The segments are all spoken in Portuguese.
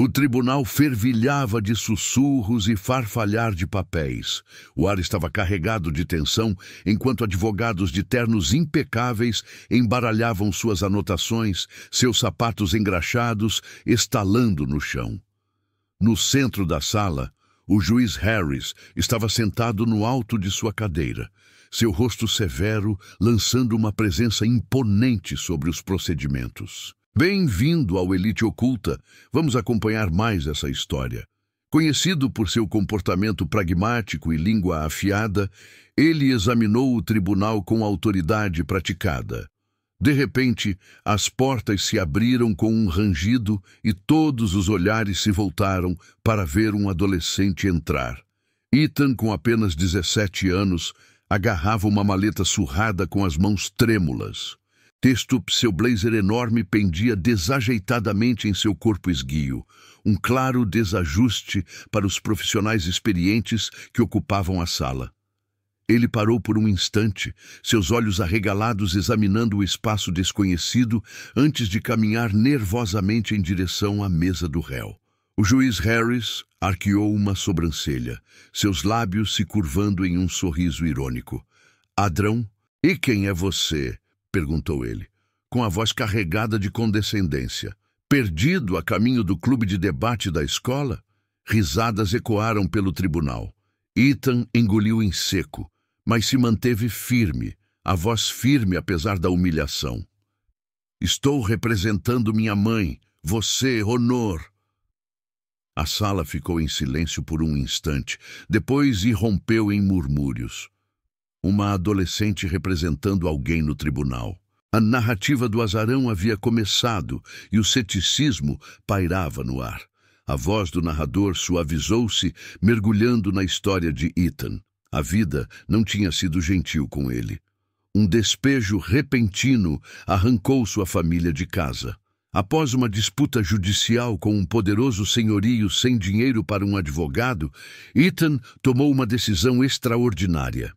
O tribunal fervilhava de sussurros e farfalhar de papéis. O ar estava carregado de tensão, enquanto advogados de ternos impecáveis embaralhavam suas anotações, seus sapatos engraxados estalando no chão. No centro da sala, o juiz Harris estava sentado no alto de sua cadeira, seu rosto severo lançando uma presença imponente sobre os procedimentos. Bem-vindo ao Elite Oculta. Vamos acompanhar mais essa história. Conhecido por seu comportamento pragmático e língua afiada, ele examinou o tribunal com autoridade praticada. De repente, as portas se abriram com um rangido e todos os olhares se voltaram para ver um adolescente entrar. Ethan, com apenas 17 anos, agarrava uma maleta surrada com as mãos trêmulas. Seu blazer enorme pendia desajeitadamente em seu corpo esguio, um claro desajuste para os profissionais experientes que ocupavam a sala. Ele parou por um instante, seus olhos arregalados examinando o espaço desconhecido antes de caminhar nervosamente em direção à mesa do réu. O juiz Harris arqueou uma sobrancelha, seus lábios se curvando em um sorriso irônico. "Adrão, e quem é você?" perguntou ele, com a voz carregada de condescendência. "Perdido a caminho do clube de debate da escola?" Risadas ecoaram pelo tribunal. Ethan engoliu em seco, mas se manteve firme, a voz firme apesar da humilhação. "Estou representando minha mãe, você, Honor." A sala ficou em silêncio por um instante, depois irrompeu em murmúrios. Uma adolescente representando alguém no tribunal. A narrativa do azarão havia começado e o ceticismo pairava no ar. A voz do narrador suavizou-se, mergulhando na história de Ethan. A vida não tinha sido gentil com ele. Um despejo repentino arrancou sua família de casa. Após uma disputa judicial com um poderoso senhorio sem dinheiro para um advogado, Ethan tomou uma decisão extraordinária.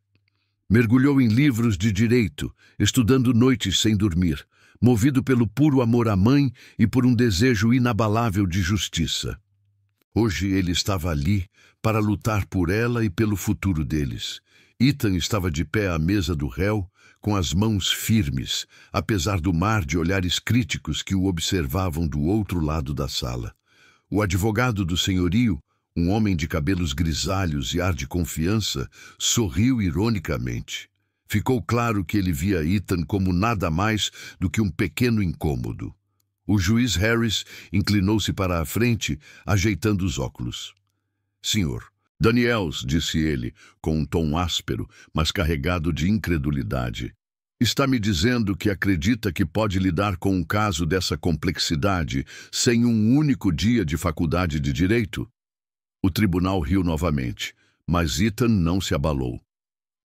Mergulhou em livros de direito, estudando noites sem dormir, movido pelo puro amor à mãe e por um desejo inabalável de justiça. Hoje ele estava ali para lutar por ela e pelo futuro deles. Ethan estava de pé à mesa do réu, com as mãos firmes, apesar do mar de olhares críticos que o observavam do outro lado da sala. O advogado do senhorio, um homem de cabelos grisalhos e ar de confiança, sorriu ironicamente. Ficou claro que ele via Ethan como nada mais do que um pequeno incômodo. O juiz Harris inclinou-se para a frente, ajeitando os óculos. "Senhor, Daniels", disse ele, com um tom áspero, mas carregado de incredulidade, "está me dizendo que acredita que pode lidar com um caso dessa complexidade sem um único dia de faculdade de direito?" O tribunal riu novamente, mas Ethan não se abalou.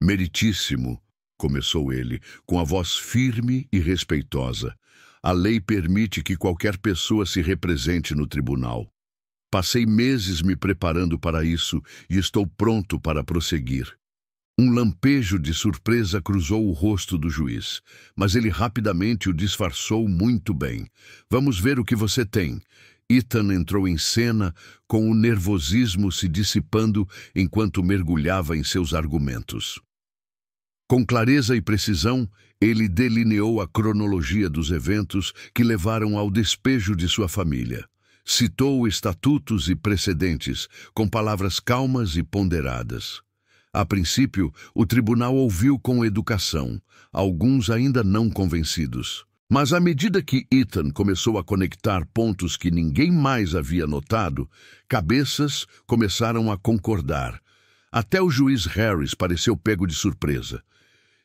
"Meritíssimo", começou ele, com a voz firme e respeitosa. "A lei permite que qualquer pessoa se represente no tribunal. Passei meses me preparando para isso e estou pronto para prosseguir." Um lampejo de surpresa cruzou o rosto do juiz, mas ele rapidamente o disfarçou muito bem. "Vamos ver o que você tem." Ethan entrou em cena, com o nervosismo se dissipando enquanto mergulhava em seus argumentos. Com clareza e precisão, ele delineou a cronologia dos eventos que levaram ao despejo de sua família. Citou estatutos e precedentes, com palavras calmas e ponderadas. A princípio, o tribunal ouviu com educação, alguns ainda não convencidos. Mas à medida que Ethan começou a conectar pontos que ninguém mais havia notado, cabeças começaram a concordar. Até o juiz Harris pareceu pego de surpresa.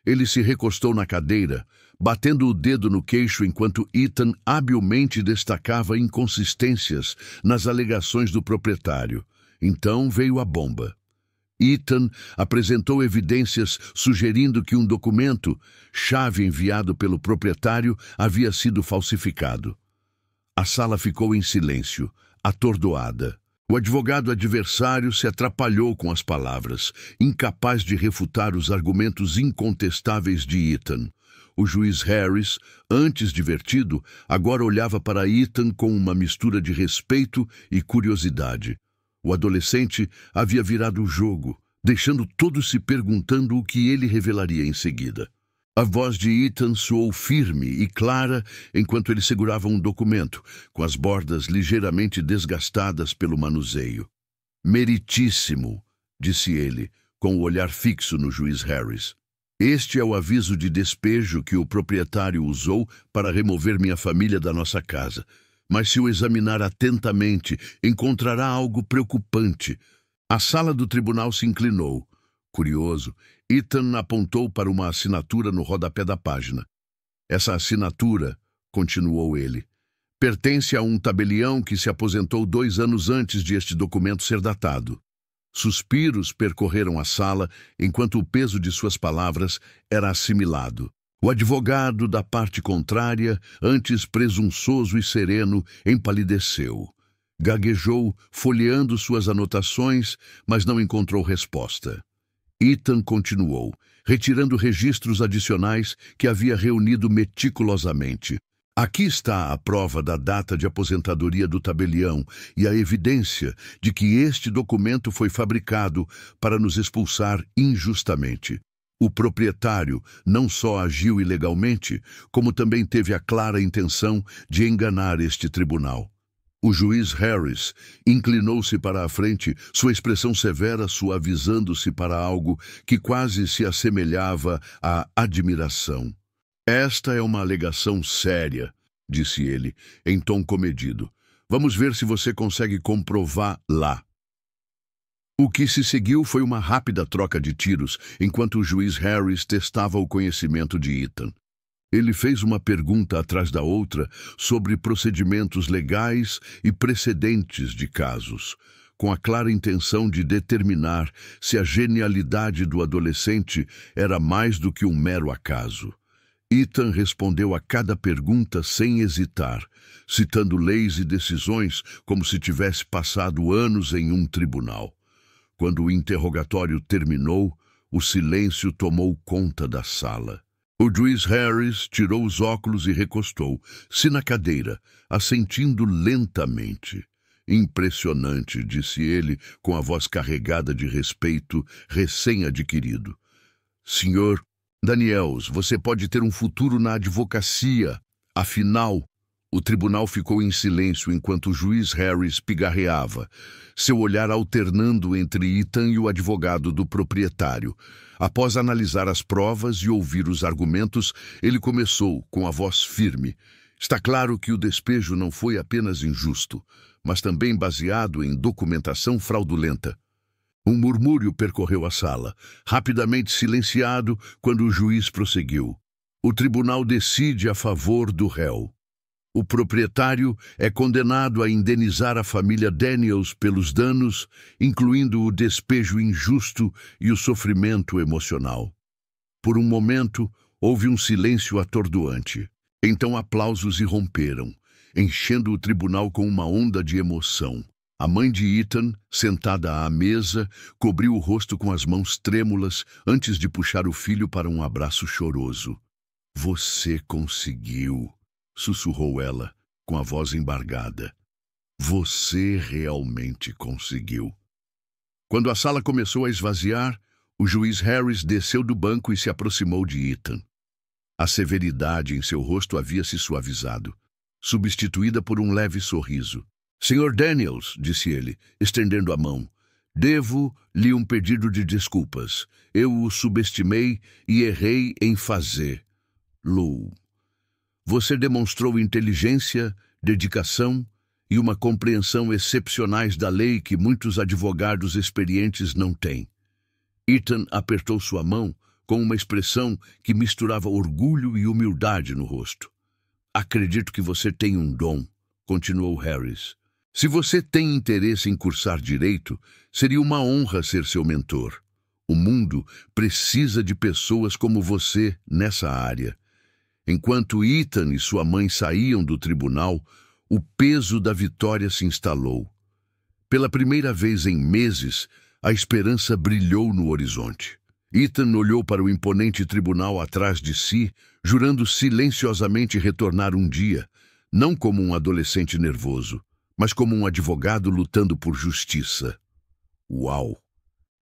Ele se recostou na cadeira, batendo o dedo no queixo enquanto Ethan habilmente destacava inconsistências nas alegações do proprietário. Então veio a bomba. Ethan apresentou evidências sugerindo que um documento, chave enviado pelo proprietário, havia sido falsificado. A sala ficou em silêncio, atordoada. O advogado adversário se atrapalhou com as palavras, incapaz de refutar os argumentos incontestáveis de Ethan. O juiz Harris, antes divertido, agora olhava para Ethan com uma mistura de respeito e curiosidade. O adolescente havia virado o jogo, deixando todos se perguntando o que ele revelaria em seguida. A voz de Ethan soou firme e clara enquanto ele segurava um documento, com as bordas ligeiramente desgastadas pelo manuseio. Meritíssimo, disse ele, com o olhar fixo no juiz Harris. Este é o aviso de despejo que o proprietário usou para remover minha família da nossa casa. Mas se o examinar atentamente, encontrará algo preocupante. A sala do tribunal se inclinou. Curioso, Ethan apontou para uma assinatura no rodapé da página. Essa assinatura, continuou ele, pertence a um tabelião que se aposentou 2 anos antes de este documento ser datado. Suspiros percorreram a sala enquanto o peso de suas palavras era assimilado. O advogado da parte contrária, antes presunçoso e sereno, empalideceu. Gaguejou, folheando suas anotações, mas não encontrou resposta. Ethan continuou, retirando registros adicionais que havia reunido meticulosamente. Aqui está a prova da data de aposentadoria do tabelião e a evidência de que este documento foi fabricado para nos expulsar injustamente. O proprietário não só agiu ilegalmente, como também teve a clara intenção de enganar este tribunal. O juiz Harris inclinou-se para a frente, sua expressão severa suavizando-se para algo que quase se assemelhava à admiração. Esta é uma alegação séria, disse ele, em tom comedido. Vamos ver se você consegue comprovar-la. O que se seguiu foi uma rápida troca de tiros, enquanto o juiz Harris testava o conhecimento de Ethan. Ele fez uma pergunta atrás da outra sobre procedimentos legais e precedentes de casos, com a clara intenção de determinar se a genialidade do adolescente era mais do que um mero acaso. Ethan respondeu a cada pergunta sem hesitar, citando leis e decisões como se tivesse passado anos em um tribunal. Quando o interrogatório terminou, o silêncio tomou conta da sala. O juiz Harris tirou os óculos e recostou-se na cadeira, assentindo lentamente. Impressionante, disse ele, com a voz carregada de respeito recém-adquirido. Senhor Daniels, você pode ter um futuro na advocacia. Afinal, o tribunal ficou em silêncio enquanto o juiz Harris pigarreava, seu olhar alternando entre Ethan e o advogado do proprietário. Após analisar as provas e ouvir os argumentos, ele começou, com a voz firme. Está claro que o despejo não foi apenas injusto, mas também baseado em documentação fraudulenta. Um murmúrio percorreu a sala, rapidamente silenciado quando o juiz prosseguiu. O tribunal decide a favor do réu. O proprietário é condenado a indenizar a família Daniels pelos danos, incluindo o despejo injusto e o sofrimento emocional. Por um momento, houve um silêncio atordoante. Então aplausos irromperam, enchendo o tribunal com uma onda de emoção. A mãe de Ethan, sentada à mesa, cobriu o rosto com as mãos trêmulas antes de puxar o filho para um abraço choroso. Você conseguiu, sussurrou ela, com a voz embargada. Você realmente conseguiu. Quando a sala começou a esvaziar, o juiz Harris desceu do banco e se aproximou de Ethan. A severidade em seu rosto havia se suavizado, substituída por um leve sorriso. Senhor Daniels, disse ele, estendendo a mão, devo-lhe um pedido de desculpas. Eu o subestimei e errei em fazê-lo. Você demonstrou inteligência, dedicação e uma compreensão excepcionais da lei que muitos advogados experientes não têm. Ethan apertou sua mão com uma expressão que misturava orgulho e humildade no rosto. Acredito que você tem um dom, continuou Harris. Se você tem interesse em cursar direito, seria uma honra ser seu mentor. O mundo precisa de pessoas como você nessa área. Enquanto Ethan e sua mãe saíam do tribunal, o peso da vitória se instalou. Pela primeira vez em meses, a esperança brilhou no horizonte. Ethan olhou para o imponente tribunal atrás de si, jurando silenciosamente retornar um dia, não como um adolescente nervoso, mas como um advogado lutando por justiça. Uau!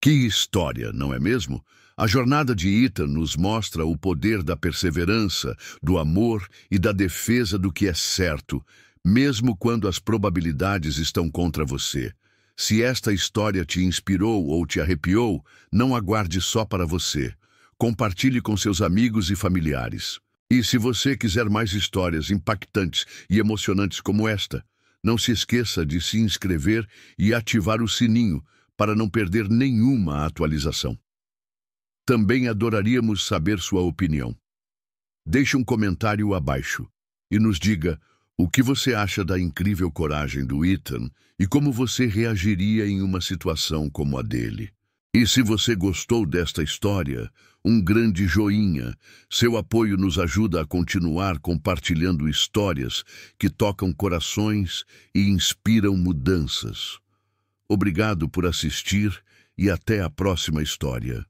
Que história, não é mesmo? A jornada de Ethan nos mostra o poder da perseverança, do amor e da defesa do que é certo, mesmo quando as probabilidades estão contra você. Se esta história te inspirou ou te arrepiou, não aguarde só para você. Compartilhe com seus amigos e familiares. E se você quiser mais histórias impactantes e emocionantes como esta, não se esqueça de se inscrever e ativar o sininho para não perder nenhuma atualização. Também adoraríamos saber sua opinião. Deixe um comentário abaixo e nos diga o que você acha da incrível coragem do Ethan e como você reagiria em uma situação como a dele. E se você gostou desta história, um grande joinha. Seu apoio nos ajuda a continuar compartilhando histórias que tocam corações e inspiram mudanças. Obrigado por assistir e até a próxima história.